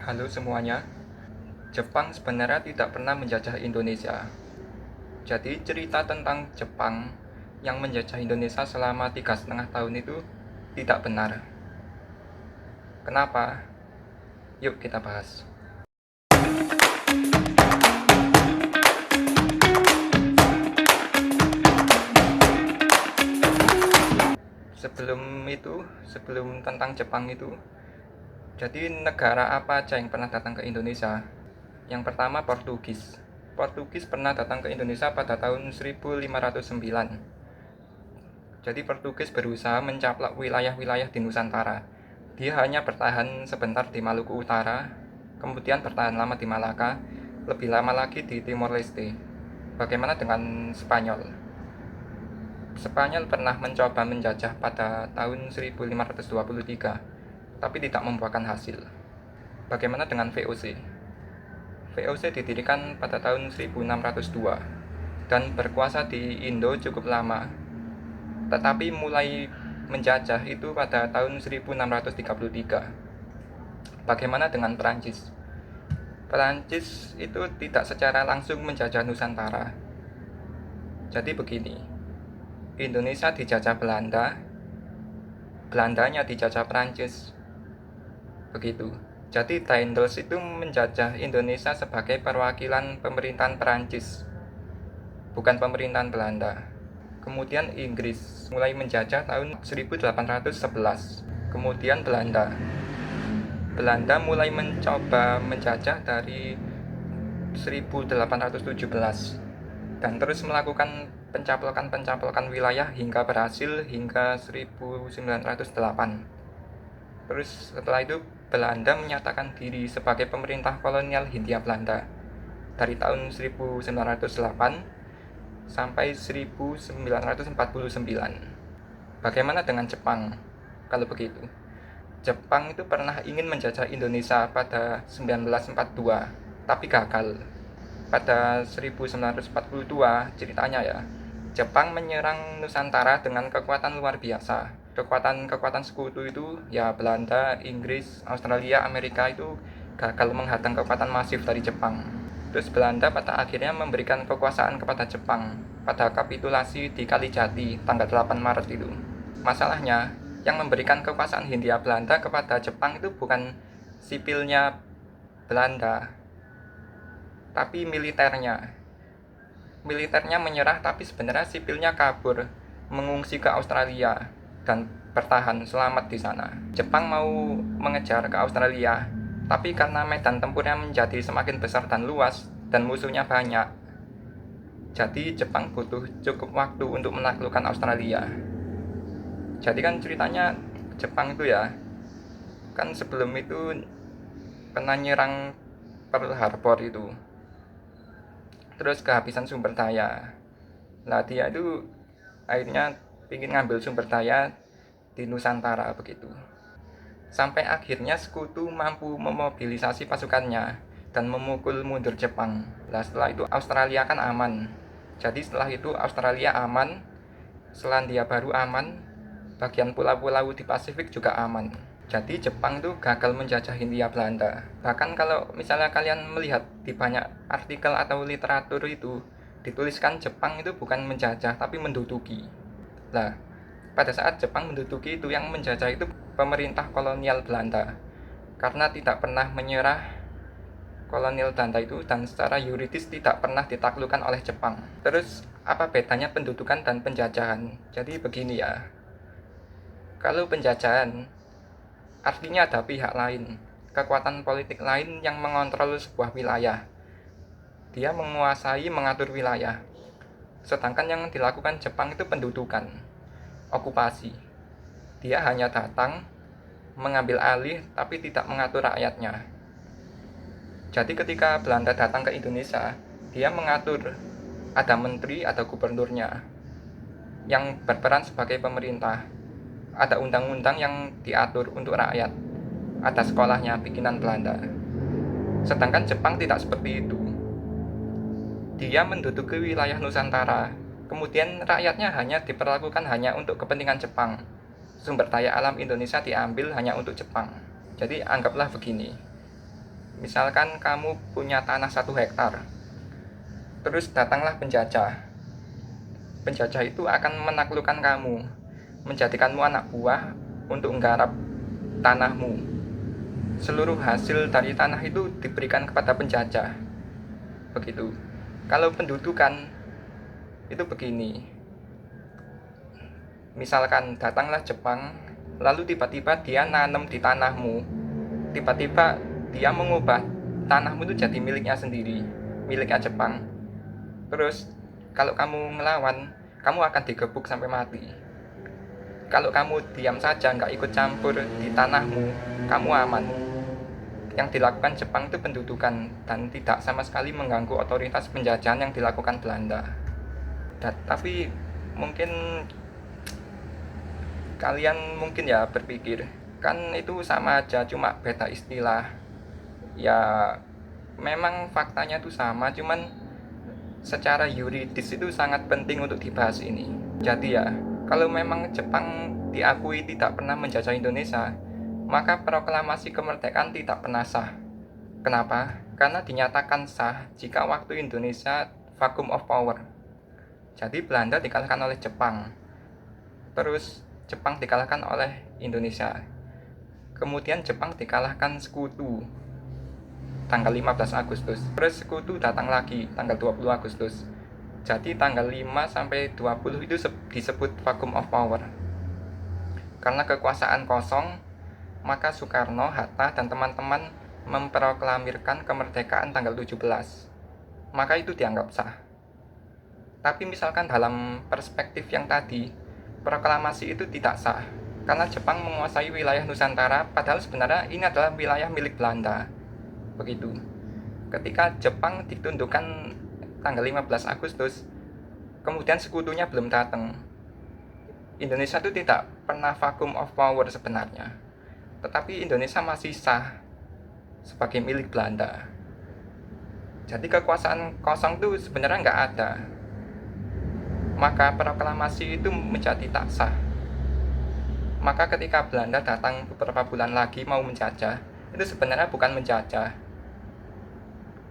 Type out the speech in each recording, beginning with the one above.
Halo semuanya, Jepang sebenarnya tidak pernah menjajah Indonesia. Jadi cerita tentang Jepang yang menjajah Indonesia selama 3,5 tahun itu tidak benar. Kenapa? Yuk kita bahas. Sebelum tentang Jepang itu, jadi negara apa aja yang pernah datang ke Indonesia? Yang pertama Portugis. Portugis pernah datang ke Indonesia pada tahun 1509. Jadi Portugis berusaha mencaplok wilayah-wilayah di Nusantara. Dia hanya bertahan sebentar di Maluku Utara, kemudian bertahan lama di Malaka, lebih lama lagi di Timor Leste. Bagaimana dengan Spanyol? Spanyol pernah mencoba menjajah pada tahun 1523, tapi tidak membuahkan hasil. Bagaimana dengan VOC? VOC didirikan pada tahun 1602 dan berkuasa di Indo cukup lama, tetapi mulai menjajah itu pada tahun 1633. Bagaimana dengan Perancis? Perancis itu tidak secara langsung menjajah Nusantara. Jadi begini, Indonesia dijajah Belanda, Belandanya dijajah Perancis. Begitu. Jadi Daendels itu menjajah Indonesia sebagai perwakilan pemerintahan Perancis, bukan pemerintahan Belanda. Kemudian Inggris mulai menjajah tahun 1811. Kemudian Belanda mulai mencoba menjajah dari 1817 dan terus melakukan pencaplokan wilayah hingga berhasil hingga 1908. Terus setelah itu Belanda menyatakan diri sebagai pemerintah kolonial Hindia Belanda dari tahun 1908 sampai 1949. Bagaimana dengan Jepang? Kalau begitu, Jepang itu pernah ingin menjajah Indonesia pada 1942, tapi gagal. Pada 1942 ceritanya ya, Jepang menyerang Nusantara dengan kekuatan luar biasa. Kekuatan sekutu itu ya Belanda, Inggris, Australia, Amerika itu gagal menghadang kekuatan masif dari Jepang. Terus Belanda pada akhirnya memberikan kekuasaan kepada Jepang pada kapitulasi di Kalijati tanggal 8 Maret itu. Masalahnya, yang memberikan kekuasaan Hindia Belanda kepada Jepang itu bukan sipilnya Belanda, tapi militernya. Militernya menyerah, tapi sebenarnya sipilnya kabur, mengungsi ke Australia dan bertahan selamat di sana. Jepang mau mengejar ke Australia, tapi karena medan tempurnya menjadi semakin besar dan luas dan musuhnya banyak, jadi Jepang butuh cukup waktu untuk menaklukkan Australia. Jadi kan ceritanya Jepang itu ya, kan sebelum itu pernah nyerang Pearl Harbor itu, terus kehabisan sumber daya. Lah dia itu akhirnya ingin ngambil sumber daya di Nusantara begitu. Sampai akhirnya sekutu mampu memobilisasi pasukannya dan memukul mundur Jepang. Lah setelah itu Australia kan aman. Jadi setelah itu Australia aman, Selandia Baru aman, bagian pulau-pulau di Pasifik juga aman. Jadi Jepang itu gagal menjajah Hindia Belanda. Bahkan kalau misalnya kalian melihat di banyak artikel atau literatur itu dituliskan Jepang itu bukan menjajah tapi menduduki. Lah, pada saat Jepang menduduki itu yang menjajah itu pemerintah kolonial Belanda. Karena tidak pernah menyerah kolonial Belanda itu dan secara yuridis tidak pernah ditaklukkan oleh Jepang. Terus apa bedanya pendudukan dan penjajahan? Jadi begini ya. Kalau penjajahan artinya ada pihak lain, kekuatan politik lain yang mengontrol sebuah wilayah. Dia menguasai, mengatur wilayah. Sedangkan yang dilakukan Jepang itu pendudukan, okupasi. Dia hanya datang, mengambil alih, tapi tidak mengatur rakyatnya. Jadi ketika Belanda datang ke Indonesia, dia mengatur, ada menteri, ada gubernurnya, yang berperan sebagai pemerintah. Ada undang-undang yang diatur untuk rakyat. Ada sekolahnya bikinan Belanda. Sedangkan Jepang tidak seperti itu. Dia menduduki wilayah Nusantara, kemudian rakyatnya hanya diperlakukan hanya untuk kepentingan Jepang. Sumber daya alam Indonesia diambil hanya untuk Jepang. Jadi anggaplah begini, Misalkan kamu punya tanah 1 hektar, terus datanglah penjajah. Penjajah itu akan menaklukkan kamu, menjadikanmu anak buah untuk menggarap tanahmu. Seluruh hasil dari tanah itu diberikan kepada penjajah. Begitu. Kalau pendudukan itu begini. Misalkan datanglah Jepang, lalu tiba-tiba dia nanam di tanahmu. Tiba-tiba dia mengubah tanahmu itu jadi miliknya sendiri, miliknya Jepang. Terus kalau kamu melawan, kamu akan digebuk sampai mati. Kalau kamu diam saja, nggak ikut campur di tanahmu, kamu aman. Yang dilakukan Jepang itu pendudukan dan tidak sama sekali mengganggu otoritas penjajahan yang dilakukan Belanda. Tapi mungkin kalian mungkin ya berpikir, kan itu sama aja, cuma beda istilah. Ya memang faktanya itu sama, cuman secara yuridis itu sangat penting untuk dibahas ini. Jadi ya, kalau memang Jepang diakui tidak pernah menjajah Indonesia, maka proklamasi kemerdekaan tidak pernah sah. Kenapa? Karena dinyatakan sah jika waktu Indonesia vacuum of power. Jadi Belanda dikalahkan oleh Jepang, terus Jepang dikalahkan oleh Indonesia. Kemudian Jepang dikalahkan Sekutu tanggal 15 Agustus. Terus Sekutu datang lagi tanggal 20 Agustus. Jadi tanggal 5 sampai 20 itu disebut vacuum of power. Karena kekuasaan kosong, maka Soekarno, Hatta, dan teman-teman memproklamirkan kemerdekaan tanggal 17. Maka itu dianggap sah. Tapi misalkan dalam perspektif yang tadi, proklamasi itu tidak sah karena Jepang menguasai wilayah Nusantara, padahal sebenarnya ini adalah wilayah milik Belanda. Begitu. Ketika Jepang ditundukkan tanggal 15 Agustus, kemudian sekutunya belum datang. Indonesia itu tidak pernah vacuum of power sebenarnya, tetapi Indonesia masih sah sebagai milik Belanda. Jadi kekuasaan kosong itu sebenarnya nggak ada. Maka proklamasi itu menjadi tak sah. Maka ketika Belanda datang beberapa bulan lagi mau menjajah, itu sebenarnya bukan menjajah,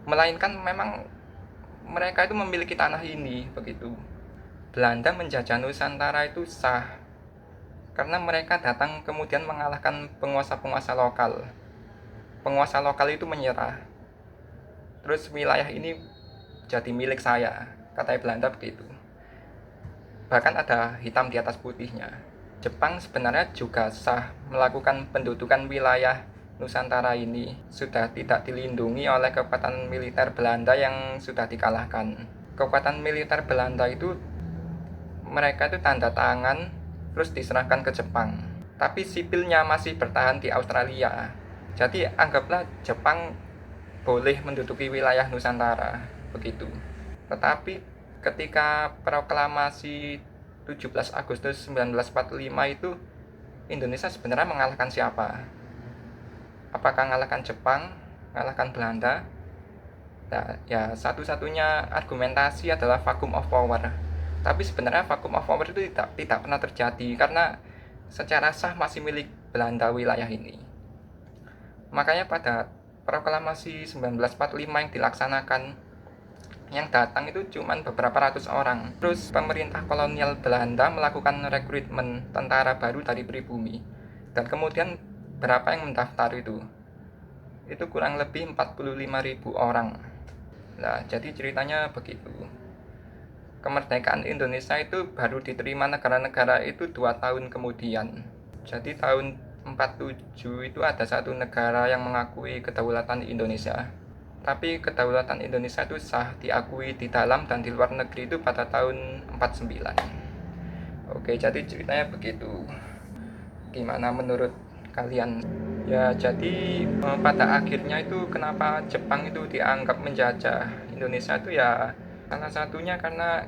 melainkan memang mereka itu memiliki tanah ini. Begitu. Belanda menjajah Nusantara itu sah karena mereka datang kemudian mengalahkan penguasa-penguasa lokal. Penguasa lokal itu menyerah. Terus wilayah ini jadi milik saya, kata Belanda begitu. Bahkan ada hitam di atas putihnya. Jepang sebenarnya juga sah melakukan pendudukan wilayah Nusantara ini. Sudah tidak dilindungi oleh kekuatan militer Belanda yang sudah dikalahkan. Kekuatan militer Belanda itu, mereka itu tanda tangan terus diserahkan ke Jepang. Tapi sipilnya masih bertahan di Australia. Jadi anggaplah Jepang boleh menduduki wilayah Nusantara. Begitu. Tetapi ketika proklamasi 17 Agustus 1945 itu, Indonesia sebenarnya mengalahkan siapa? Apakah mengalahkan Jepang, mengalahkan Belanda? Nah, ya satu-satunya argumentasi adalah vacuum of power. Tapi sebenarnya vacuum of power itu tidak pernah terjadi karena secara sah masih milik Belanda wilayah ini. Makanya pada proklamasi 1945 yang dilaksanakan, yang datang itu cuma beberapa ratus orang. Terus pemerintah kolonial Belanda melakukan rekrutmen tentara baru dari pribumi. Dan kemudian berapa yang mendaftar itu? Itu kurang lebih 45.000 orang. Nah, jadi ceritanya begitu. Kemerdekaan Indonesia itu baru diterima negara-negara itu 2 tahun kemudian. Jadi tahun 47 itu ada satu negara yang mengakui kedaulatan Indonesia. Tapi kedaulatan Indonesia itu sah diakui di dalam dan di luar negeri itu pada tahun 49. Oke, jadi ceritanya begitu. Gimana menurut kalian? Ya, jadi pada akhirnya itu kenapa Jepang itu dianggap menjajah Indonesia itu ya salah satunya karena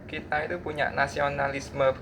kita itu punya nasionalisme